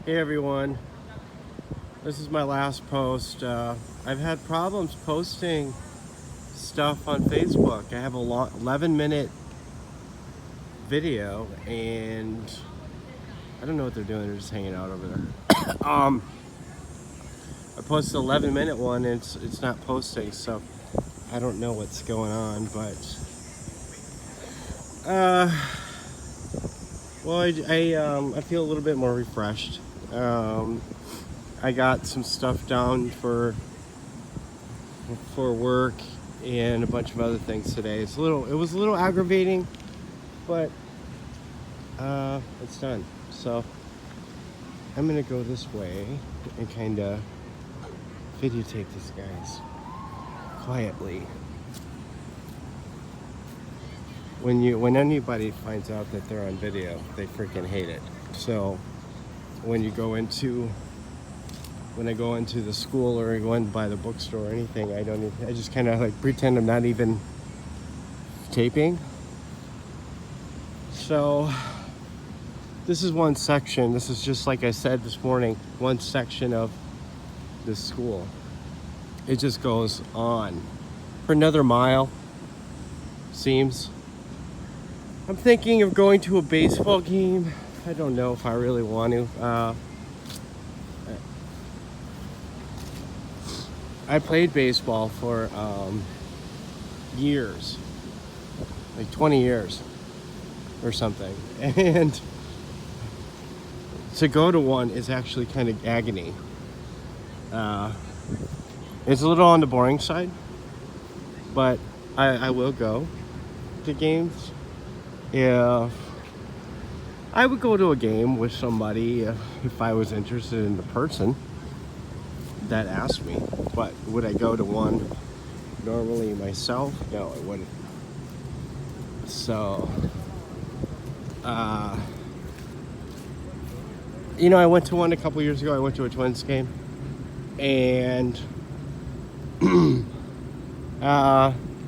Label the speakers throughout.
Speaker 1: Hey everyone, this is my last post. I've had problems posting stuff on Facebook. I have a 11-minute video and I don't know what they're doing. They're just hanging out over there. I posted an 11-minute one and it's not posting, so I don't know what's going on, but well, I feel a little bit more refreshed. I got some stuff down for work and a bunch of other things today. It was a little aggravating, but it's done. So I'm gonna go this way and kind of videotape these guys quietly. When anybody finds out that they're on video, they freaking hate it. So when I go into the school or I go in by the bookstore or anything, I just kind of like pretend I'm not even taping. So this is one section. This is just like I said this morning, one section of this school. It just goes on for another mile, seems. I'm thinking of going to a baseball game. I don't know if I really want to. I played baseball for years, like 20 years or something. And to go to one is actually kind of agony. It's a little on the boring side, but I will go to games. If I would go to a game with somebody if I was interested in the person that asked me. But would I go to one normally myself? No, I wouldn't. So, I went to one a couple years ago. I went to a Twins game, and and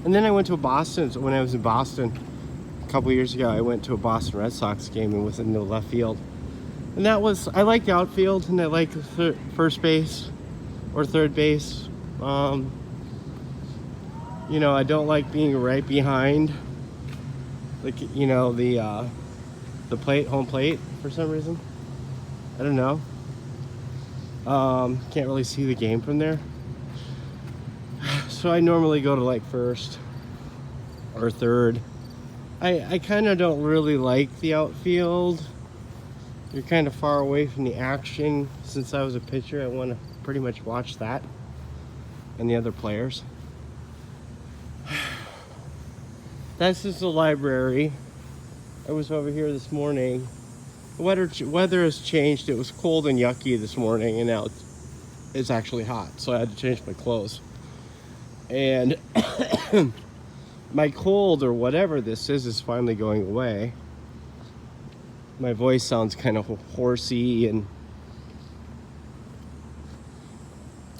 Speaker 1: then I went to a Boston. When I was in Boston a couple years ago, I went to a Boston Red Sox game and was in the left field. And I like the outfield and I like first base or third base. I don't like being right behind, like, the home plate for some reason. I don't know. Can't really see the game from there. So I normally go to like first or third. I kind of don't really like the outfield. You're kind of far away from the action. Since I was a pitcher, I want to pretty much watch that and the other players. That's just the library. I was over here this morning. The weather has changed. It was cold and yucky this morning, and now it's actually hot, so I had to change my clothes. And my cold or whatever this is finally going away. My voice sounds kind of horsey and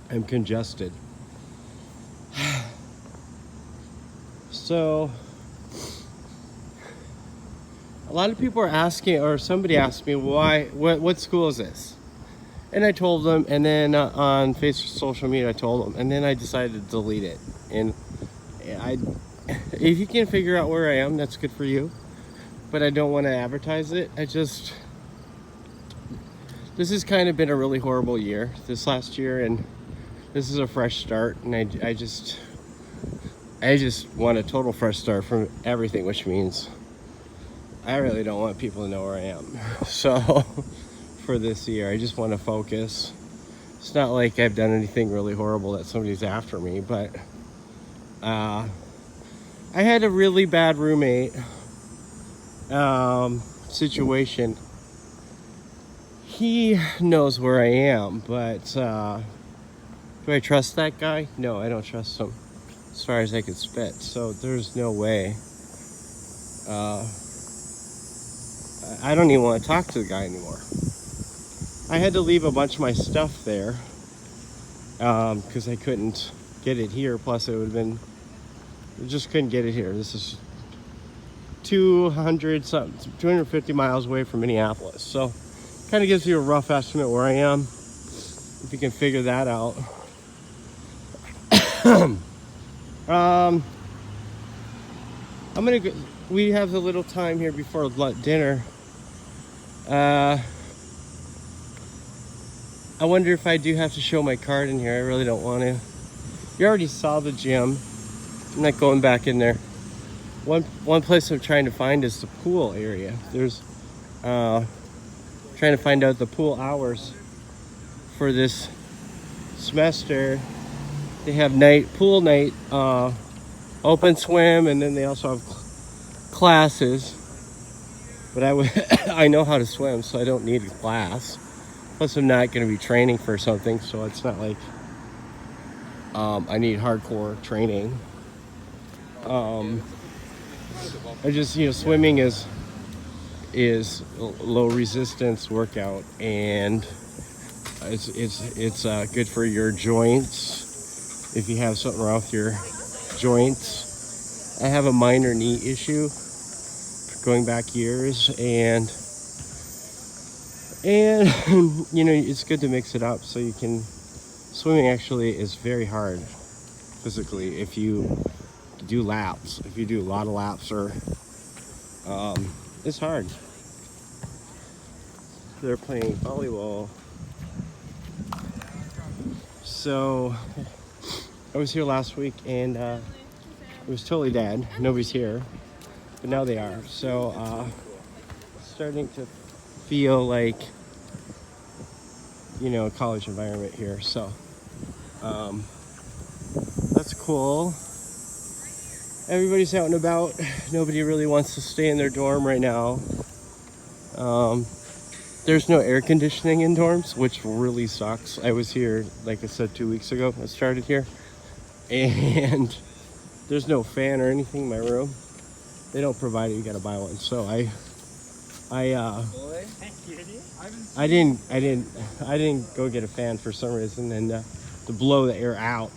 Speaker 1: I'm congested. So a lot of people are asking, or somebody asked me, what school is this? And I told them, and then on Facebook, social media, I told them, and then I decided to delete it. And if you can figure out where I am, that's good for you. But I don't want to advertise it. This has kind of been a really horrible year, this last year, and this is a fresh start. And I just want a total fresh start from everything, which means I really don't want people to know where I am. So for this year, I just want to focus. It's not like I've done anything really horrible that somebody's after me, but I had a really bad roommate situation. He knows where I am, but do I trust that guy? No, I don't trust him as far as I can spit. So there's no way. I don't even want to talk to the guy anymore. I had to leave a bunch of my stuff there because I couldn't get it here. Plus, I just couldn't get it here. This is 250 miles away from Minneapolis. So Kind of gives you a rough estimate where I am, if you can figure that out. I'm gonna go, we have a little time here before dinner. I wonder if I do have to show my card in here. I really don't want to. You already saw the gym. I'm not going back in there. One place I'm trying to find is the pool area. There's trying to find out the pool hours for this semester. They have pool night, open swim, and then they also have classes. But I know how to swim, so I don't need a class. Plus, I'm not going to be training for something, so it's not like I need hardcore training. I just, swimming is low resistance workout, and it's good for your joints. If you have something wrong with your joints, I have a minor knee issue going back years, and it's good to mix it up. So you can, swimming actually is very hard physically if you do laps. If you do a lot of laps, or it's hard. They're playing volleyball. So I was here last week, and it was totally dead. Nobody's here, but now they are. So starting to feel like a college environment here. So that's cool. Everybody's out and about. Nobody really wants to stay in their dorm right now. There's no air conditioning in dorms, which really sucks. I was here, like I said, 2 weeks ago. I started here, and there's no fan or anything in my room. They don't provide it. You gotta buy one. So I didn't go get a fan for some reason, and to blow the air out.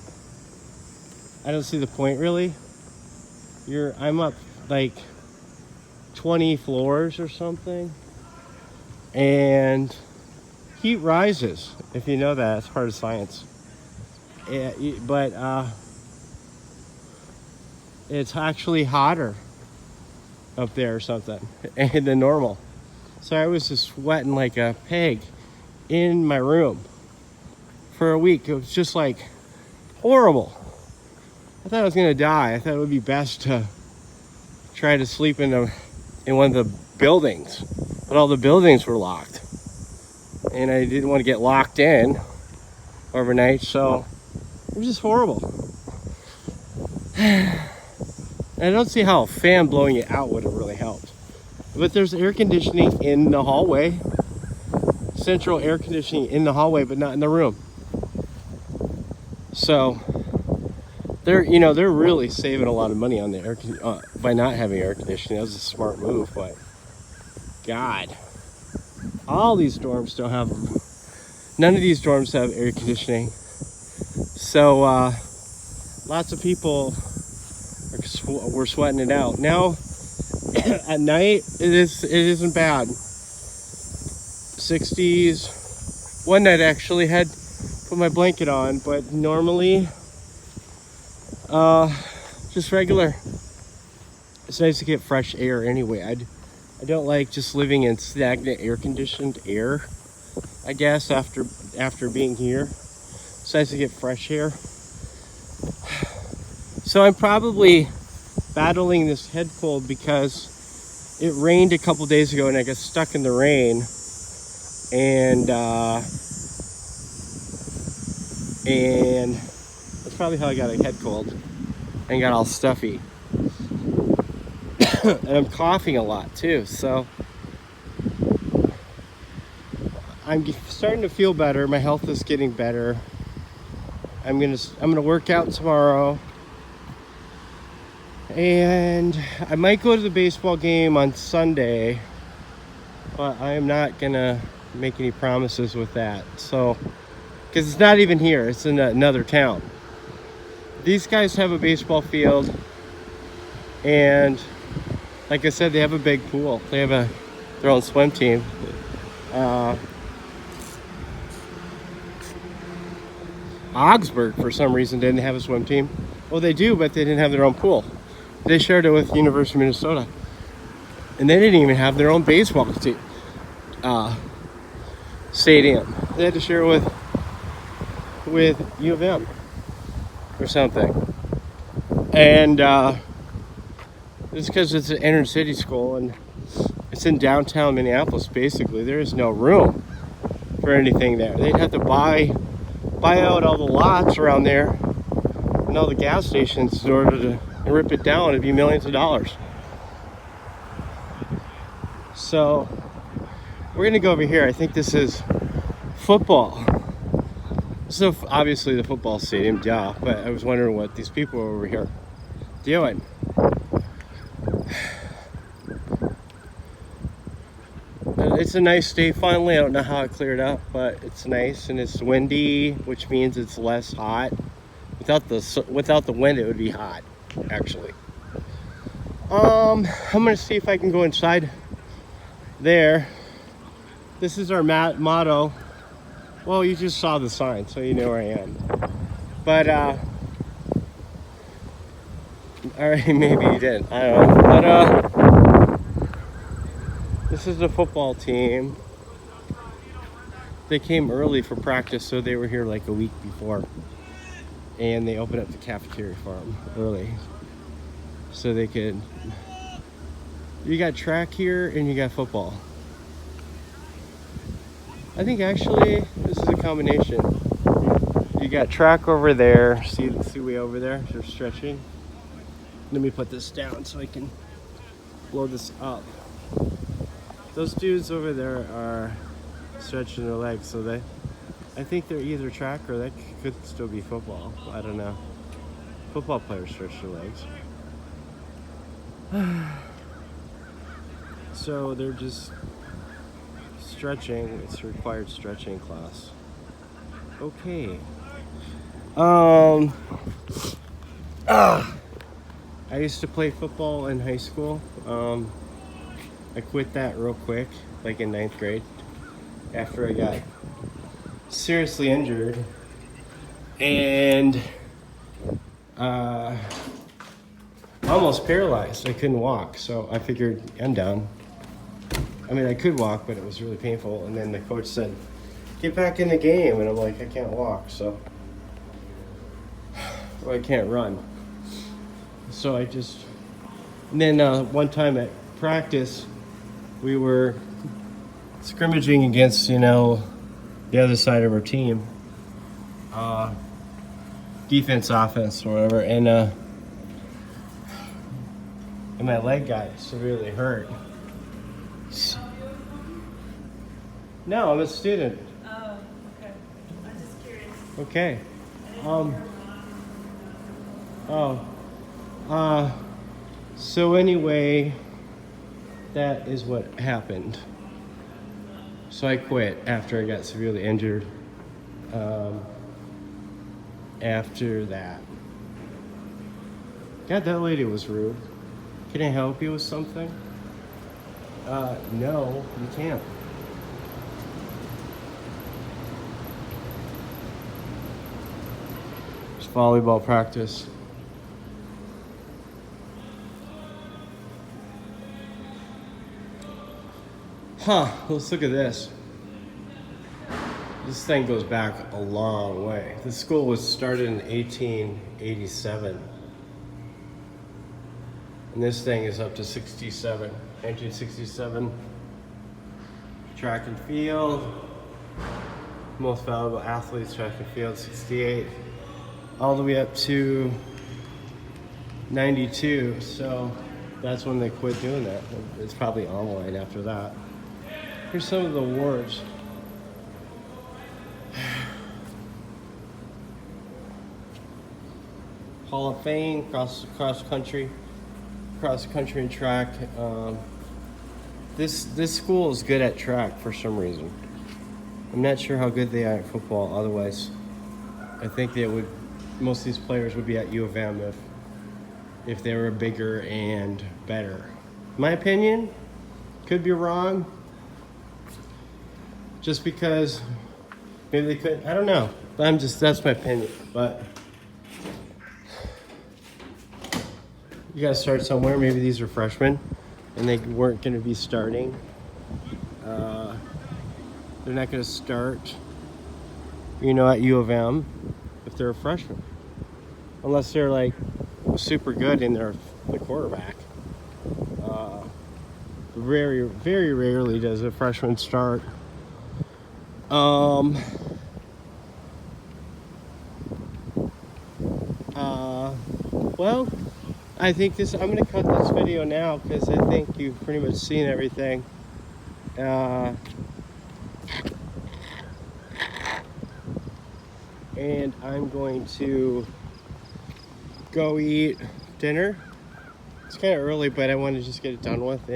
Speaker 1: I don't see the point, really. I'm up like 20 floors or something, and heat rises. If you know that, it's part of science. But it's actually hotter up there or something than normal. So I was just sweating like a pig in my room for a week. It was just like horrible. I thought I was gonna die. I thought it would be best to try to sleep in one of the buildings, but all the buildings were locked, and I didn't want to get locked in overnight. So it was just horrible. I don't see how a fan blowing it out would have really helped. But there's air conditioning in the hallway, central air conditioning in the hallway, but not in the room. So they're really saving a lot of money on the by not having air conditioning. That was a smart move, but God, all these dorms don't have them. None of these dorms have air conditioning. So lots of people were sweating it out. Now at night it isn't bad. 60s. One night I actually had put my blanket on, but normally just regular. It's nice to get fresh air anyway. I don't like just living in stagnant air conditioned air, I guess, after being here. It's nice to get fresh air. So I'm probably battling this head cold because it rained a couple days ago and I got stuck in the rain, and that's probably how I got a head cold and got all stuffy. And I'm coughing a lot too, so I'm starting to feel better. My health is getting better. I'm gonna work out tomorrow, and I might go to the baseball game on Sunday, but I am not gonna make any promises with that. So, because it's not even here, it's in another town. These guys have a baseball field, and like I said, they have a big pool. They have their own swim team. Uh, Augsburg, for some reason, didn't have a swim team. Well, they do, but they didn't have their own pool. They shared it with University of Minnesota. And they didn't even have their own baseball team, stadium. They had to share it with U of M or something. And it's because it's an inner city school and it's in downtown Minneapolis. Basically, there is no room for anything there. They'd have to buy out all the lots around there and all the gas stations in order to rip it down. It'd be millions of dollars. So we're gonna go over here. I think this is football. So obviously the football stadium, duh. But I was wondering what these people over here doing. It's a nice day finally. I don't know how it cleared up, but it's nice and it's windy, which means it's less hot. Without the wind, it would be hot, actually. I'm gonna see if I can go inside there. This is our motto. Well, you just saw the sign, so you know where I am. But all right, maybe you didn't. I don't know. But this is the football team. They came early for practice, so they were here like a week before. And they opened up the cafeteria for them early. So they could... You got track here and you got football. I think actually this is a combination. You got track over there. See way over there? They're stretching. Let me put this down so I can blow this up. Those dudes over there are stretching their legs, so I think they're either track or that could still be football. I don't know. Football players stretch their legs. So they're just stretching. It's a required stretching class. Okay. I used to play football in high school. I quit that real quick, like in 9th grade, after I got seriously injured and almost paralyzed. I couldn't walk, so I figured I'm done. I mean, I could walk, but it was really painful. And then the coach said, "Get back in the game," and I'm like, I can't walk, so well, I can't run. So I just. And then one time at practice, we were scrimmaging against, the other side of our team, defense, offense, or whatever, and my leg got severely hurt. No, I'm a student.
Speaker 2: Oh, okay. I'm just curious.
Speaker 1: Okay. So anyway, that is what happened. So I quit after I got severely injured. After that. God, that lady was rude. Can I help you with something? No, you can't. It's volleyball practice. Let's look at this. This thing goes back a long way. The school was started in 1887. And this thing is up to 67, 1967. Track and field. Most valuable athletes, track and field, 68. All the way up to 92. So that's when they quit doing that. It's probably online after that. Here's some of the awards. Hall of Fame, cross country and track. This school is good at track for some reason. I'm not sure how good they are at football. Otherwise, I think most of these players would be at U of M if they were bigger and better. My opinion, could be wrong. just because maybe they couldn't. I don't know. That's my opinion. But you gotta start somewhere. Maybe these are freshmen, and they weren't gonna be starting. They're not gonna start, at U of M if they're a freshman, unless they're like super good and they're the quarterback. Very, very rarely does a freshman start. Well, I think I'm gonna cut this video now because I think you've pretty much seen everything. And I'm going to go eat dinner. It's kind of early, but I want to just get it done with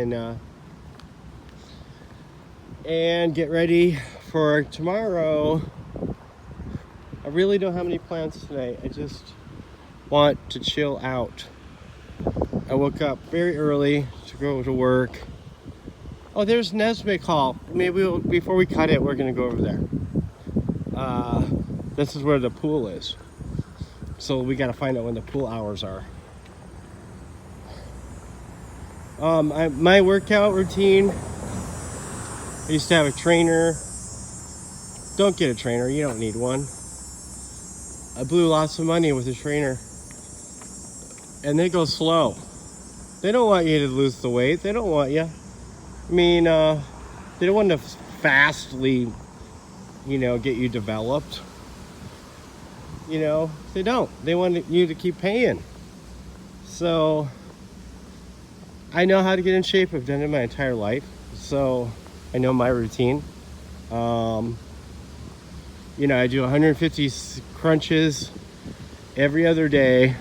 Speaker 1: and get ready for tomorrow. I really don't have any plans tonight. I just want to chill out. I woke up very early to go to work. Oh, there's Nesbitt Hall. Maybe before we cut it, we're gonna go over there. This is where the pool is. So we gotta find out when the pool hours are. My workout routine, I used to have a trainer. Don't get a trainer, you don't need one. I blew lots of money with a trainer. And they go slow. They don't want you to lose the weight. They don't want you. I mean, they don't want to fastly, get you developed. They don't. They want you to keep paying. So, I know how to get in shape. I've done it my entire life. So, I know my routine. I do 150 crunches every other day.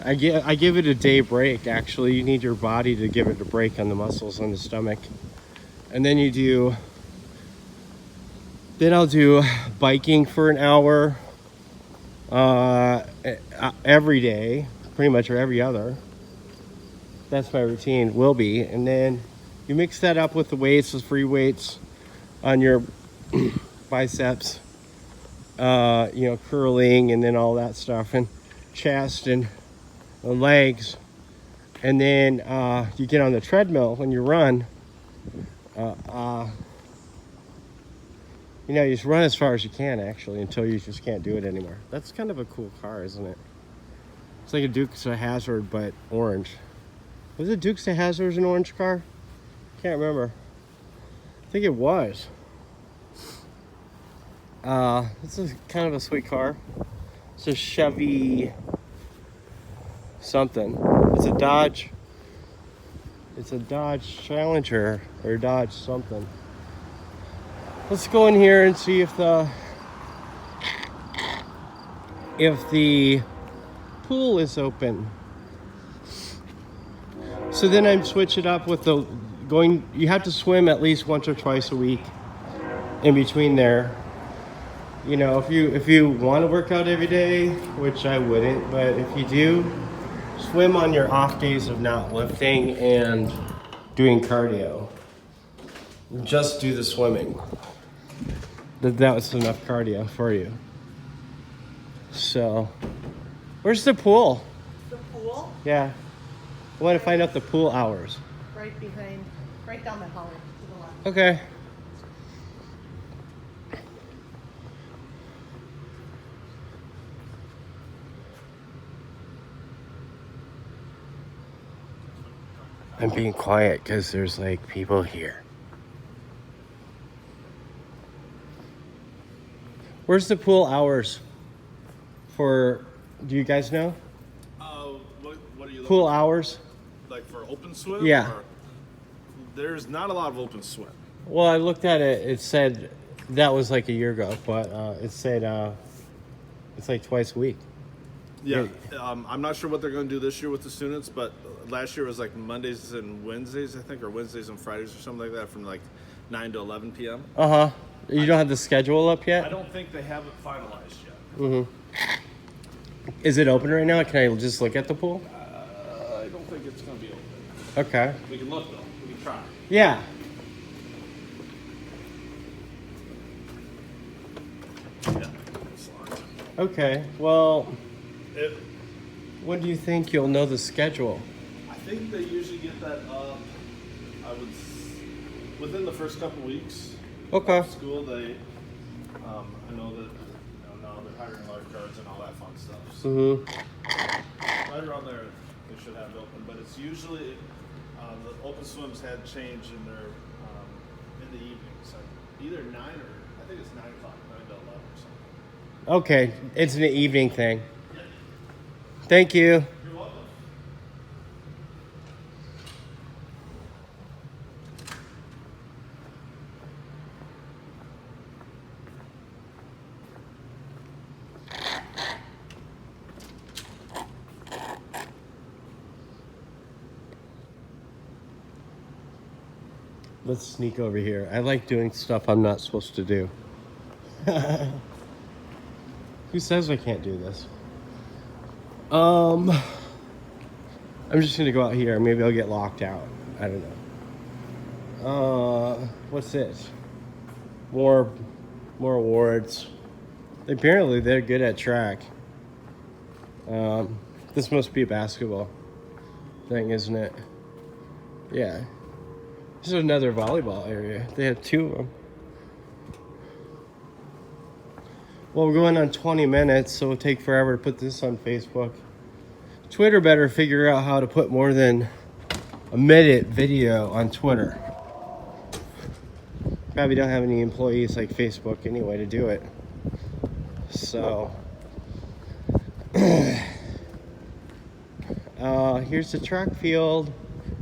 Speaker 1: I give it a day break. Actually, you need your body to give it a break on the muscles on the stomach. And then I'll do biking for an hour every day, pretty much, or every other. That's my routine, will be. And then you mix that up with the weights, the free weights on your biceps, curling, and then all that stuff, and chest and the legs. And then you get on the treadmill when you run. You just run as far as you can, actually, until you just can't do it anymore. That's kind of a cool car, isn't it? It's like a Dukes of Hazzard, but orange. Was it Dukes of Hazzard's an orange car? Can't remember. I think it was. It's kind of a sweet car. It's a Chevy something. It's a Dodge Challenger or Dodge something. Let's go in here and see if the pool is open. So then I switch it up with you have to swim at least once or twice a week in between there. If you want to work out every day, which I wouldn't, but if you do, swim on your off days of not lifting and doing cardio. Just do the swimming. That was enough cardio for you. So, where's the pool?
Speaker 2: The pool?
Speaker 1: Yeah. I want to find out the pool hours.
Speaker 2: Right down the hallway to the left.
Speaker 1: Okay. I'm being quiet because there's people here. Where's the pool hours do you guys know?
Speaker 3: What are you
Speaker 1: Pool
Speaker 3: looking
Speaker 1: hours?
Speaker 3: like for open swim?
Speaker 1: Yeah.
Speaker 3: Or there's not a lot of open swim.
Speaker 1: Well, I looked at it. It said that was a year ago, but it said it's twice a week.
Speaker 3: Yeah. I'm not sure what they're going to do this year with the students, but last year was Mondays and Wednesdays, I think, or Wednesdays and Fridays or something like that, from 9 to 11 p.m.
Speaker 1: You don't have the schedule up yet?
Speaker 3: I don't think they have it finalized yet.
Speaker 1: Mm-hmm. Is it open right now? Can I just look at the pool?
Speaker 3: I don't think it's going to be open.
Speaker 1: Okay.
Speaker 3: We can look though. We can try.
Speaker 1: Yeah. Okay. Well,
Speaker 3: It,
Speaker 1: when do you think you'll know the schedule?
Speaker 3: I think they usually get that up. Within the first couple weeks.
Speaker 1: Okay.
Speaker 3: Of school, they. I know that now they're hiring lifeguards and all that fun stuff. So right around there, they should have it open. But it's usually the open swims had changed in their in the evenings, either 9 or I think it's 9 o'clock, 9 to 11 or something.
Speaker 1: Okay. It's an evening thing. Thank you.
Speaker 3: You're welcome.
Speaker 1: Let's sneak over here. I like doing stuff I'm not supposed to do. Who says I can't do this? I'm just gonna go out here. Maybe I'll get locked out. I don't know. What's this? More awards. Apparently they're good at track. This must be a basketball thing, isn't it? Yeah. This is another volleyball area. They have 2 of them. Well, we're going on 20 minutes, so it'll take forever to put this on Facebook. Twitter better figure out how to put more than a minute video on Twitter. Probably don't have any employees like Facebook anyway to do it. So, here's the track field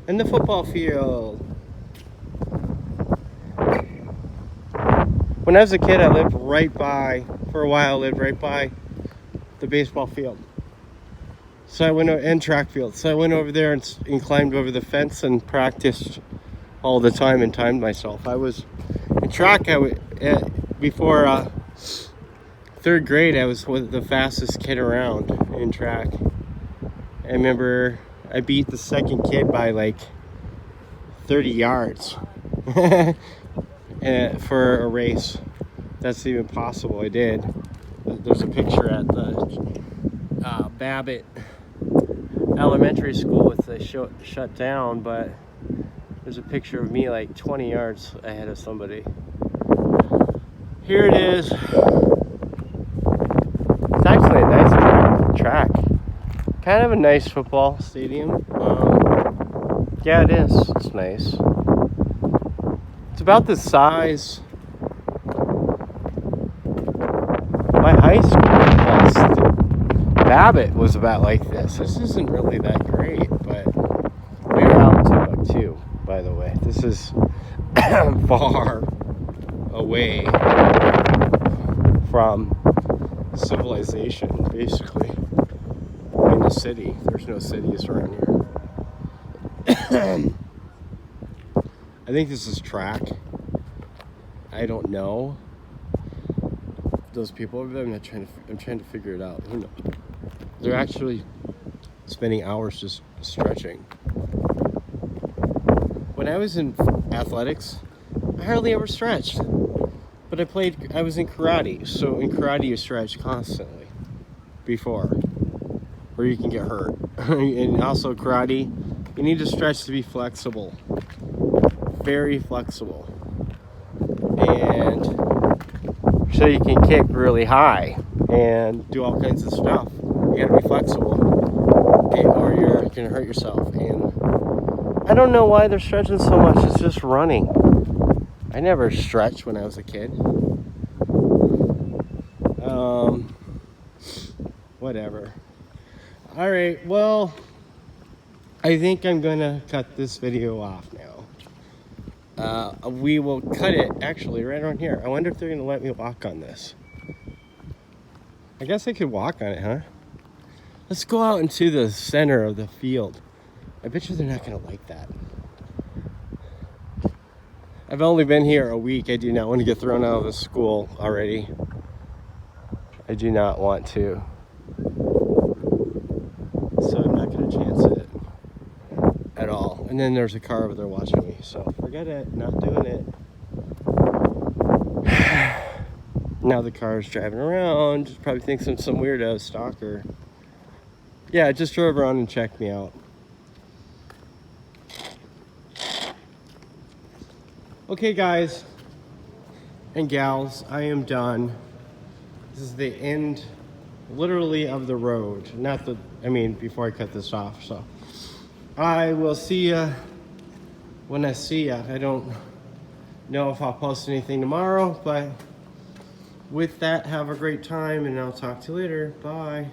Speaker 1: and the football field. When I was a kid, I lived for a while, I lived right by the baseball field. So I went and track field. So I went over there and climbed over the fence and practiced all the time and timed myself. I was in track. Before 3rd grade, I was the fastest kid around in track. I remember I beat the second kid by like 30 yards for a race. That's even possible. I did. There's a picture at the Babbitt Elementary School with the shut down, but there's a picture of me like 20 yards ahead of somebody. Here it is. It's actually a nice track. Kind of a nice football stadium. Yeah, it is. It's nice. It's about the size. My high school Babbitt was about like this. This isn't really that great, but we were out in Timbuktu, by the way. This is far away from civilization, basically. In the city. There's no cities around here. I think this is track. I don't know. Those people over there, I'm trying to figure it out. Who knows? They're actually spending hours just stretching. When I was in athletics, I hardly ever stretched. But I was in karate, so in karate you stretch constantly before, or you can get hurt. And also karate, you need to stretch to be flexible. Very flexible. And so you can kick really high and do all kinds of stuff. You gotta be flexible, or you're gonna hurt yourself. And I don't know why they're stretching so much. It's just running. I never stretched when I was a kid. Whatever. All right, well, I think I'm gonna cut this video off now. We will cut it actually right on here. I wonder if they're gonna let me walk on this. I guess I could walk on it, huh? Let's go out into the center of the field. I bet you they're not gonna like that. I've only been here a week. I do not want to get thrown out of the school already. I do not want to. So I'm not gonna chance it at all. And then there's a car over there watching me, so forget it. Not doing it. Now the car's driving around. Probably thinks I'm some weirdo stalker. Yeah, it just drove around and checked me out. Okay, guys and gals, I am done. This is the end, literally, of the road. Not the, I mean, before I cut this off. So I will see ya when I see ya. I don't know if I'll post anything tomorrow, but with that, have a great time, and I'll talk to you later. Bye.